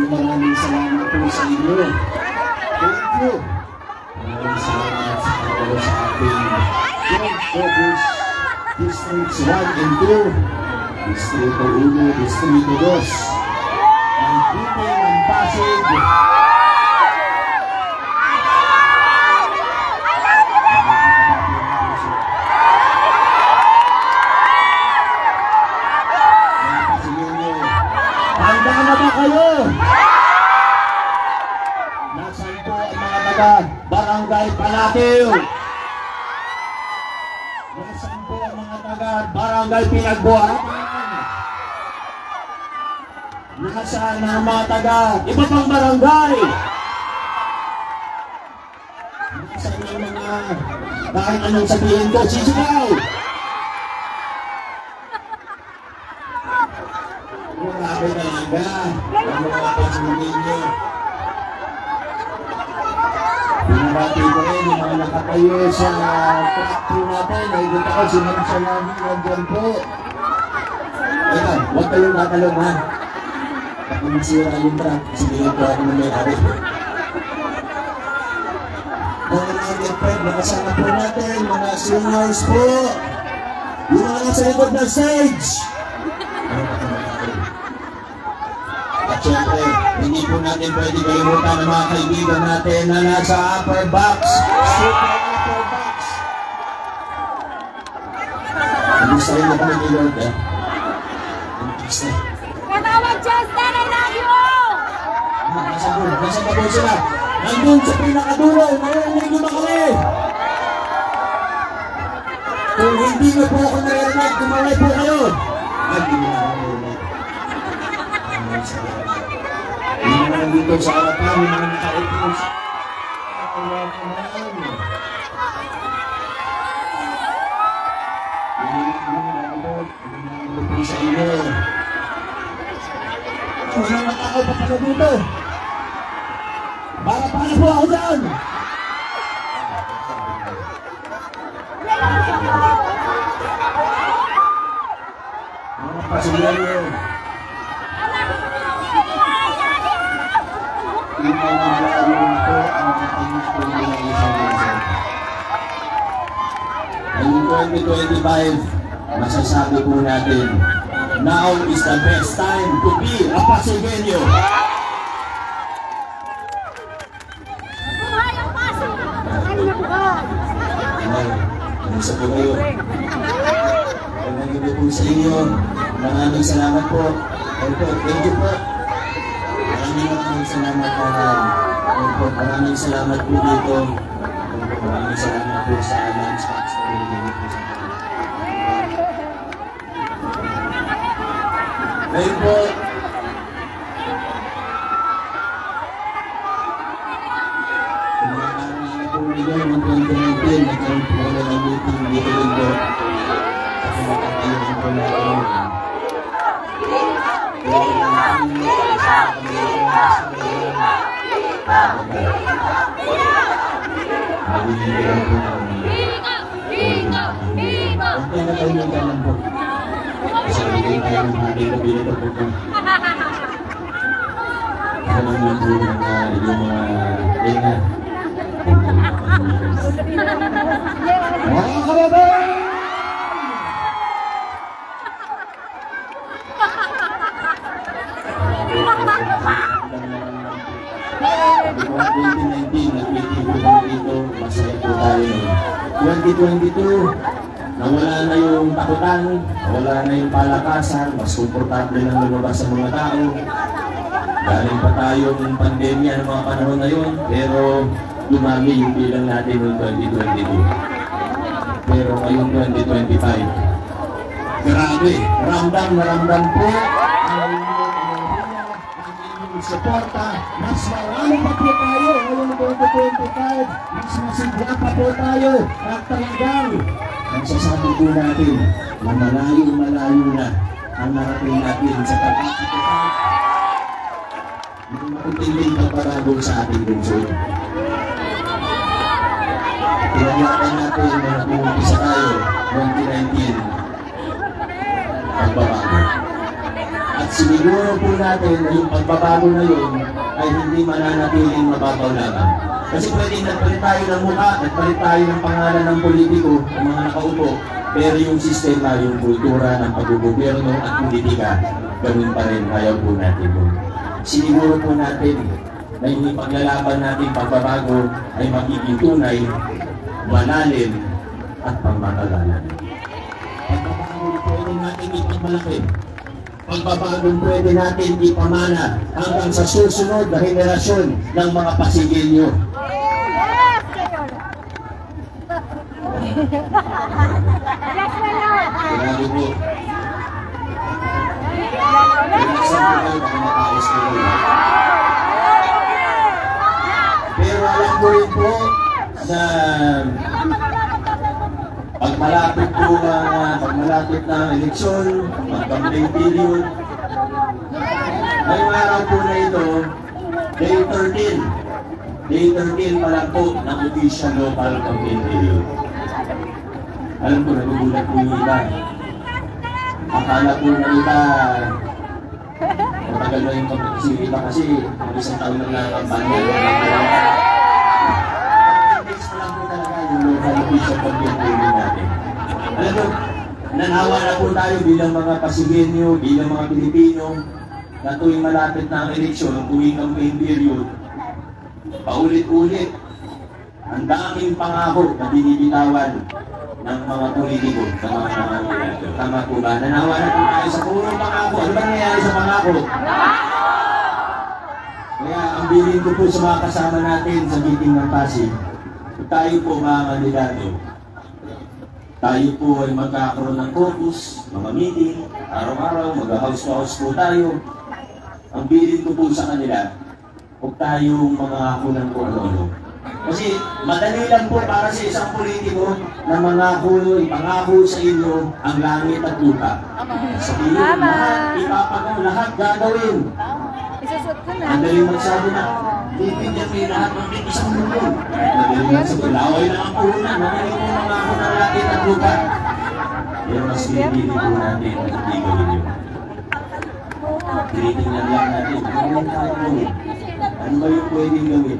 Maraming salamat po sa inyo. Thank you. Maraming salamat sa ating Focus Districts 1 and 2, Distrito 1, Distrito 2, ang people ng Pasig. Handa na ba kayo? Nasaan po ang mga taga-Barangay Palatew? Nasaan po ang mga taga-Barangay Pinagbuhatan? Nasaan ang mga taga-iba pang barangay? Nasaan ang mga kahit anong sabihin ko, sisigaw? Grabe talaga ang mga pasunin nyo. Binabati ko rin yung mga nakatayo sa track po natin. Naibot ako, sinamsa namin nandyan po. Eka, huwag kayong natalong ha. Kung masira yung track, sige po ako na may-ari. Mga nag-friend, nakasama po natin, mga seniors po. Yung mga nasa likod ng stage. At syempre, hindi po natin pwede kalimutan ng mga kaibigan natin na nasa upper box, super upper box. Hindi sa rin ako nililog eh. Katawag Justin, I love you! Nasa babo sila. Nandun sa pinakadulo, narinig nyo ba kami? Kung hindi nyo po ako narinig, kumalay po kayo. Hindi nyo ako narinig. Yung mga nandito sa harapan, yung mga nakaupo sa sa inyo. Kung mga nakakaw pa pala dito, para paano po ako dyan? Mga pasilero. Yung mga naglalaro po ang ating pumila isang minsan. Ngayong 2025, masasabi po natin, now is the best time to be a Pasigueño. Isa po kayo. Pagkagabi po sa inyo, maraming salamat po. Thank you po. Maraming salamat po. Maraming salamat po dito. Maraming salamat po sa lunch box. Ngayon po, ng 2019, nagkaroon po na ng meeting dito dito. Kasi makakayusin po natin. Okay na tayo ng kanan po. Kasi naging tayo ng ating kabili po po. Kasi naman po yung mga ingat. Mga kababayan! Masaya po tayo. 2022, nawala na yung takutan, nawala na yung palakasan, mas komportable ng lumabas sa mga tao. Galing pa tayong pandemya ng mga panahon na yun, pero dumami yung bilang natin noong 2022. Pero ngayong 2025, grabe, ramdam na ramdam po ang inyong suporta. Mas marami pa po tayo ngayong 2025, mas masigla pa po tayo at talagang Nagsasabi po natin na malayo-malayo na ang narating natin sa pagkakataon ng matinding pagbabago sa ating lungsod. Pinaglaban natin na nag-uumpisa tayo 2019 pagbabago. At siniguro po natin na yung pagbabago na yun ay hindi mananatiling mababaw lamang. Kasi pwedeng nagpalit tayo ng mukha, nagpalit tayo ng pangalan ng politiko, ng mga nakaupo, pero yung sistema, yung kultura ng pag-gobyerno at politika, ganoon pa rin, ayaw po natin po. Siniguro po natin na yung ipaglalaban natin pagbabago ay magiging tunay, malalim, at pangmatagalan. Pagbabago pwede natin ipagmalaki. Pagbabago pwede natin ipamana hanggang sa susunod na henerasyon ng mga Pasigilyo. Grabe po. Pero alam ko rin po na pag malapit na ang eleksyon, mag-campaign period, ngayong araw po na ito, Day 13. Day 13 pa lang po ng official local campaign period. Alam ko, nagugulat po yung iba. Akala po ng iba, matagal na yung campaign kasi isang taon na lang ang kampanya. Yung local official campaign period natin. Alam mo, nanawa na po tayo bilang mga Pasigilyo, bilang mga Pilipino, na tuwing malapit na ang eleksyon, tuwing campaign period, paulit-ulit, ang daming pangako na binibitawan ng mga politiko, ng mga nangyayari. Tama po ba? Nanawa na po tayo sa purong pangako. Ano ba nangyayari sa pangako? Kaya ang bilin ko po sa mga kasama natin sa meeting ng Pasig, tayo po mga kandidato, tayo po ay magkakaroon ng caucus, mga meeting, araw-araw, mag-house to house po tayo. Ang bilin ko po sa kanila, huwag tayong mangako ng kung ano-ano. Kasi madali lang po para sa isang politiko na ipangako sa inyo ang langit at lupa. Sabihin, lahat ipapagaw, lahat gagawin. Ang daling magsabi na, bibigyan kayo lahat ng isang mundo. Madaling magsabi, laway na ang puhunan, magaling po mangako ng langit at lupa. Pero mas pinipili po natin na hindi gawin yun. Tinitingnan lang natin, ano yung tayo gawin? Ano ba yung pwedeng gawin?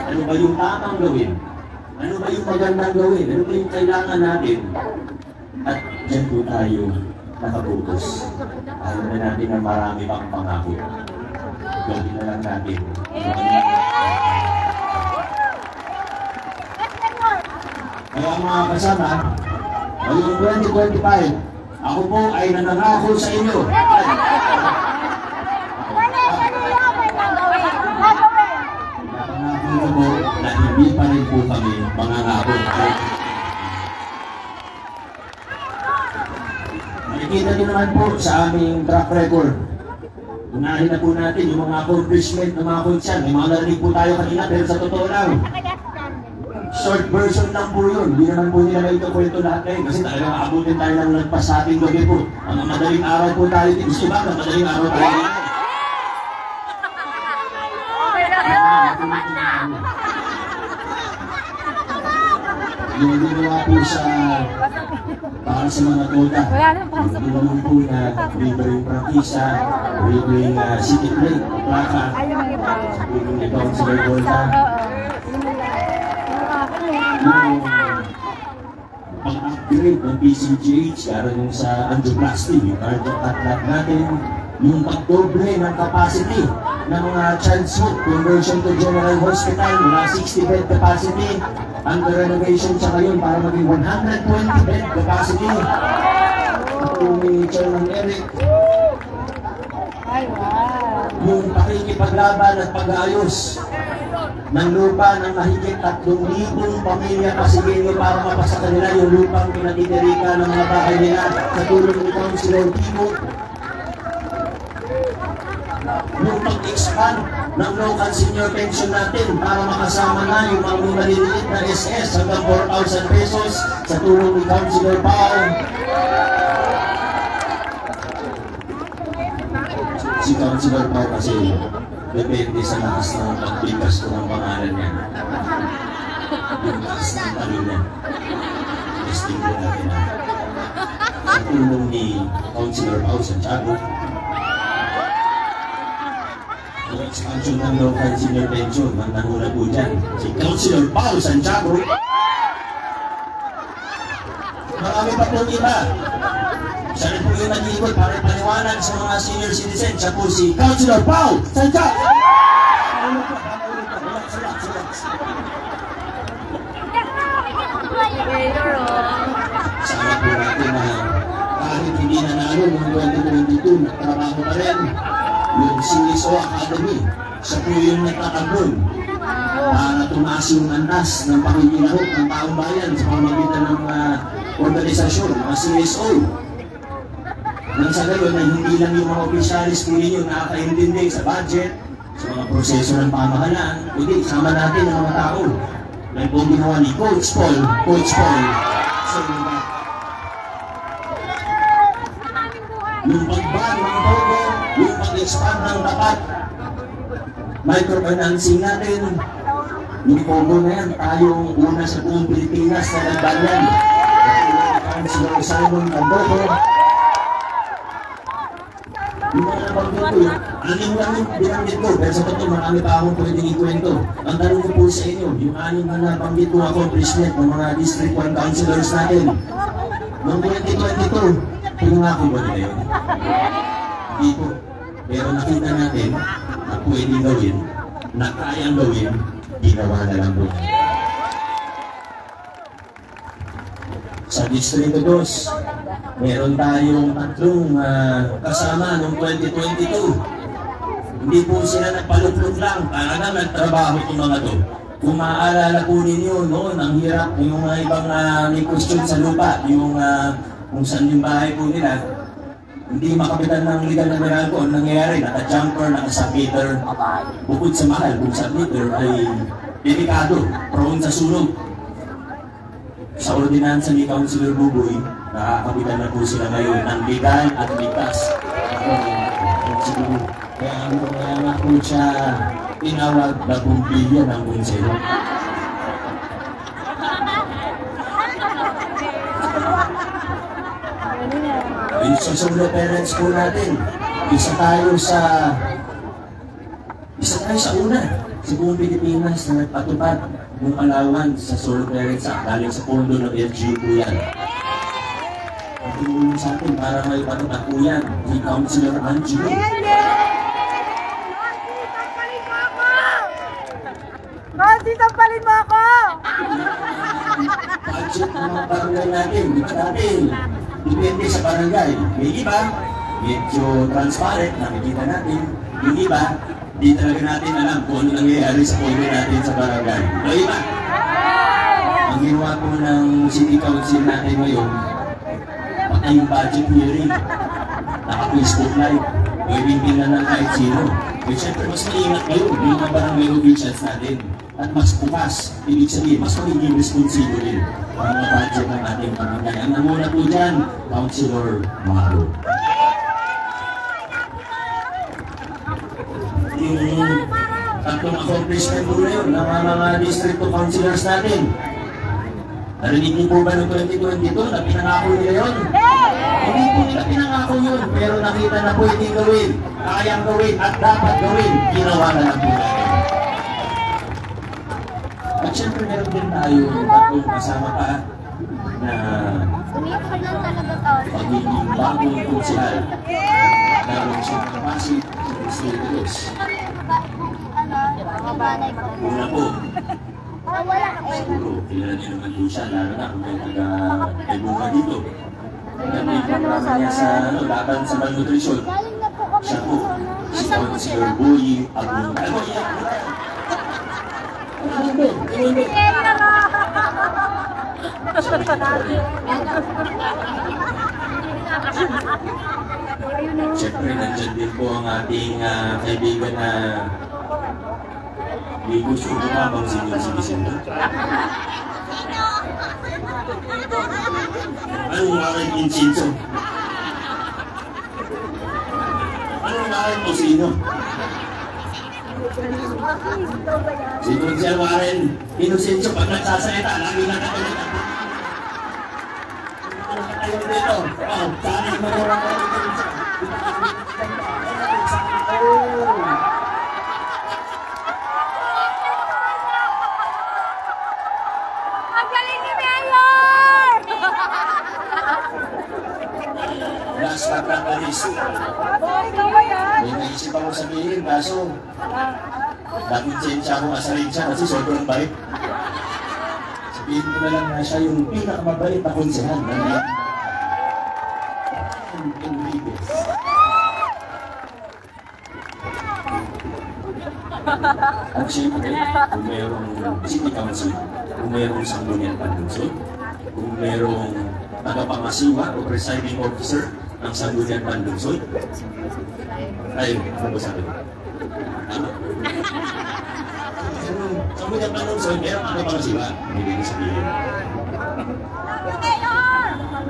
Ano ba yung tamang gawin? Ano ba yung magandang gawin? Ano ba yung kailangan natin? At dyan po tayo nakabutos. Ayaw na natin na marami pang pangako. Gawin na lang natin. Kaya mga kasama, ngayong 2025, ako po ay nanangako sa inyo. Nanangako po na hindi pa rin po kami mangangako. Makikita niyo naman po sa aming track record. Unahin na po natin yung mga accomplishment ng mga konsyan. May mga narinig po tayo kanina, pero sa totoo lang, short version lang po yun. Hindi naman po nila ito kwento lahat kayo. Kasi talagang aabutin tayo ng nagpas sa ating gabi po. Ang madaling araw po tayo. Gusto ba na madaling araw tayo? Yung ginawa po para sa mga kota. Yung po na libreng prangkisa, libreng city plate, plaka, yung itong sa kota. Yung pang-upgrade ng PCGH, karoon yung sa angioplasty, yung cardiac cath natin, yung pagdoble ng capacity ng mga transport, conversion to general hospital, mula 60 bed capacity, under renovation sa ngayon para maging 120 bed capacity. Ito ni Chairman Eric. Yung pakikipaglaban at pag-aayos ng lupa ng mahigit 3,000 pamilya Pasigilyo para mapasa kanila yung lupang pinatitirikan ng mga bahay nila sa tulong ni Councilor Timo. Yung pag-expand ng local senior pension natin para makasama na yung mga maliliit na SS hanggang 4,000 pesos sa tulong ni Councilor Pao. Si Councilor Pao kasi depende sa lakas ng pagbigas ko ng pangalan niya. Yung lakas ng talo niya. Testing ko natin na. Sa tulong ni Councilor Pao Santiago, yung expansion ng local senior pension, manahula po dyan. Si Councilor Pao Santiago. Marami pa pong iba. Siya rin po yung nag-iikot para paliwanag sa mga senior citizen. Siya po si Councilor Pao Santiago. Sana po natin na kahit hindi nanalo noong 2022, nagtrabaho pa rin yung CSO Academy. Siya po yung nagtatagol para tumaas yung andas ng pakikilahok ng taong bayan sa pamamagitan ng organisasyon, mga CSO. Nang sa gayon na hindi lang yung mga opisyalis po ninyo nakakaintindi sa budget, sa mga proseso ng pamahalaan, kundi sama natin ang mga tao. Dahil po ginawa ni Coach Paul. So, yung pag-ban ng Pogo, yung pag-expand ng tapat, microfinancing natin, yung Pogo na yan, tayong una sa buong Pilipinas na nagban yan. Councilor Simon Cardoso. Yung mga nabanggit ko, anim lang yung binanggit ko, pero sa totoo marami pa akong pwedeng ikwento. Ang tanong ko po sa inyo, yung anim na nabanggit ko accomplishment ng mga District 1 councilors natin, noong 2022, pinangako ba nila yun? Hindi po. Pero nakita natin na pwedeng gawin, na kayang gawin, ginawa na lang po. Sa District 2, meron tayong tatlong kasama noong 2022. Hindi po sila nagpaluplot lang, talagang nagtrabaho itong mga to. Kung maaalala po ninyo noon, ang hirap yung mga ibang may question sa lupa, yung kung saan yung bahay po nila, hindi makapitan ng legal na meral ko. Ang nangyayari, naka-jumper, naka-submeter. Bukod sa mahal, kung submeter ay delikado, prone sa sunog. Sa ordinansa ni Councilor Buboy, nakakapitan na po sila ngayon ng legal at ligtas. Kaya ang mga po siya tinawag na bumbilya ng konselo. Sa solo parents po natin, isa tayo sa una sa buong Pilipinas na nagpatupad ng allowance sa solo parents galing sa pondo ng LGU po yan. At tumulong sa atin para may patupad po yan si Councilor Angelo. Tampalin mo ako! Budget ng mga barangay natin, depende sa barangay. May iba, medyo transparent, nakikita natin. Yung iba, di talaga natin alam kung ano nangyayari sa pondo natin sa barangay. May iba. Ang ginawa po ng City Council natin ngayon, patay yung budget hearing. Naka-Facebook live. Pwedeng tingnan ng kahit sino. Kaya syempre, mas maingat ngayon yung mga barangay officials natin. At mas bukas, ibig sabihin, mas magiging responsible din ang mga budget ng ating barangay. Ang namuna po dyan, Councilor Maro. Yung tatlong accomplishment po na yun ng mga district councilors natin. Narinig niyo po ba noong 2022 na pinangako nila yun? Hindi po nila pinangako yun, pero nakita na pwedeng gawin, kayang gawin at dapat gawin, ginawa na lang po natin. At syempre meron din tayo tatlong kasama pa na pagiging bagong konsehal. Meron siyang kapasit sa District 2. Una po, siguro, kilala niyo naman po siya, lalo na kung may taga-ebunga dito. Ganda yung programa niya sa laban sa malnutrisyon. Siya po, si Councilor Boy Abunga. Siyempre, nandyan din po ang ating kaibigan na Hindi gusto kumabang senior citizen doon. Anong aking insinso? Anong aking o sino? Si Kunsel Warren, inusinso pag nagsasalita, lagi na katulad. Ayaw dito. Saan yung mga Magaling ni Mayor! last but not the least. May naisip ako sabihin, kaso nakonsensya ako masarin siya kasi sobrang bait. Sabihin ko na lang na siya yung pinakamabait na konsehan. At syempre, kung mayroong city council, kung mayroong sanggunian panlunsod, kung mayroong tagapangasiwa o presiding officer ng sanggunian panlunsod, ay, ano ba sabi ko? Tama? Sanggunian panlunsod, mayroong tagapangasiwa, hindi ko sabihin.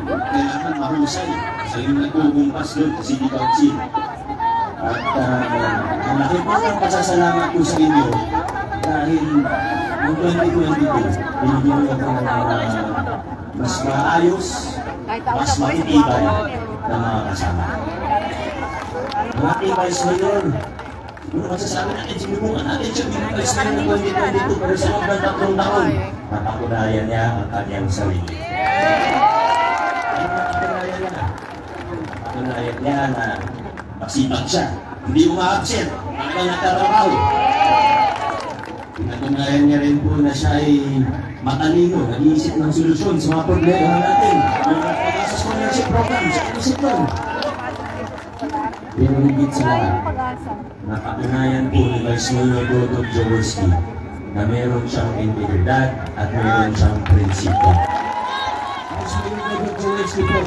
Kailangan mahusay sa yung nagugumpas doon sa city council. At ang laki po ng pasasalamat ko sa inyo dahil noong 2022, binigyan niyo ako ng mas maayos, mas matitibay na mga kasama. Matibay sa mayor. Siguro masasabi natin, sinubukan natin siya, binigay sa ng 2022 pero sa mga 3 taon, napakunayan niya ang kanyang sarili. Napakunayan niya na masipag siya, hindi umaabsent, hanggang nagtatrabaho. Pinatunayan niya rin po na siya ay matalino, nag-iisip ng solusyon sa mga problema natin. Yung pag-asa scholarship program, siya nag-isip nun. Pero higit sa lahat, napatunayan po ni Vice Mayor Dodong Jaworski na meron siyang integridad at meron siyang prinsipyo. Vice Mayor Dodong Jaworski po,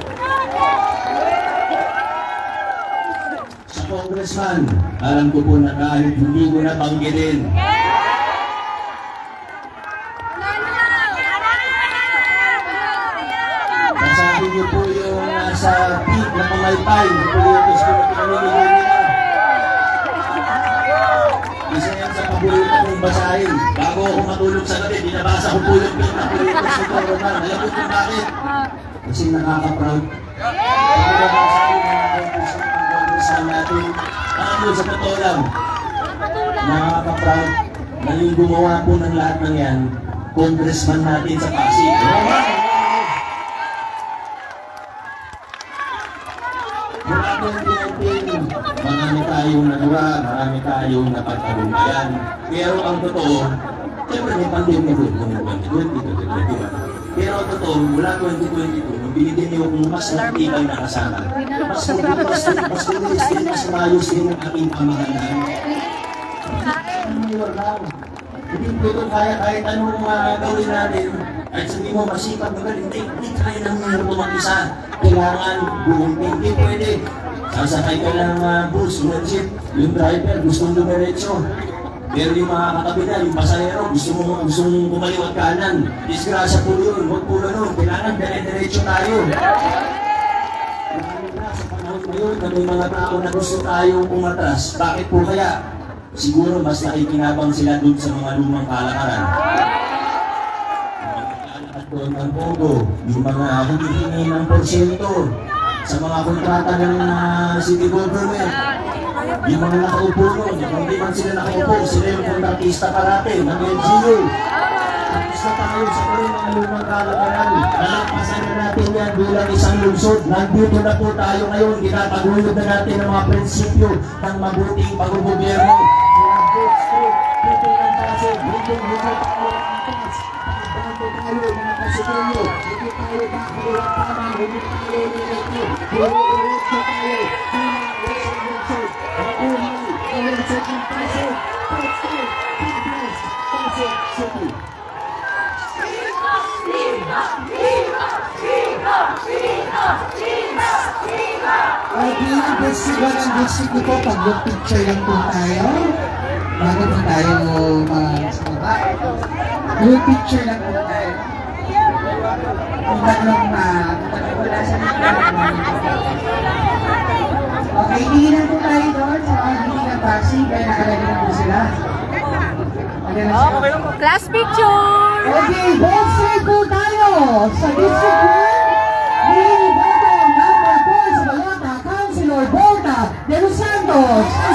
Congressman, alam ko po na kahit hindi ko na banggitin. Nasabi niyo po yung nasa peak na pamaypay, politis ko na pinamimigay nila. Isa yan sa paborito kong basahin. Bago ako matulog sa gabi, binabasa ko po yung peak na politis ko na Roman. Alam mo kung bakit? Kasi nakaka-proud. Sa natin, sa totoo lang, nakaka-proud na yung gumawa po ng lahat ng yan, congressman natin sa Pasig. Mula po yung PNP, marami tayong nagawa, marami tayong napagtagumpayan. Pero ang totoo, siyempre may pandemya po kung 2020. Pero ang totoo, mula 2022, nung binigyan niyo kung mas natibay na kasama, mas mabutas din, mas bilis din, mas mayos din ang aking pamahalaan. Hindi po ito kaya kahit anong gawin natin, kahit sabihin mo masipag na galing, hindi kaya ng mga mag-isa. Kailangan buong hindi pwede. Sasakay ka ng bus, jeep, yung driver gustong dumiretso. Pero yung mga katabi na, yung pasahero, gusto mong bumaliw at kanan. Disgrasya po yun, huwag po ganun. Kailangan dire-diretso tayo. Marami na sa panahon ngayon na may mga tao na gusto tayong umatras. Bakit po kaya? Siguro mas nakikinabang sila dun sa mga lumang kalakaran. Yung mga kalakad doon ng pogo, yung mga humihingi ng porsyento sa mga kontrata ng city government. Yung mga nakaupo nun, hindi man sila nakaupo, sila yung kontratista parate ng LGU. Kontratista tayo sa mga lumang kalakaran. Nalagpasan na natin yan bilang isang lungsod. Nandito na po tayo ngayon, ginatagulog na natin ang mga prinsipyo ng mabuting pag-gobyerno. Pag-iibig siguro ang gusto ko pag picture lang po tayo. bago po tayo sumaba. Group picture lang po tayo. Kung tatlong wala sa okay, tingin po tayo doon sa mga hindi ng taxi, kaya nakalagay na po sila. Class picture! Okay, both side po tayo sa district 1. Mini Boto, number 4 sa Balota, Councilor Volta de los Santos.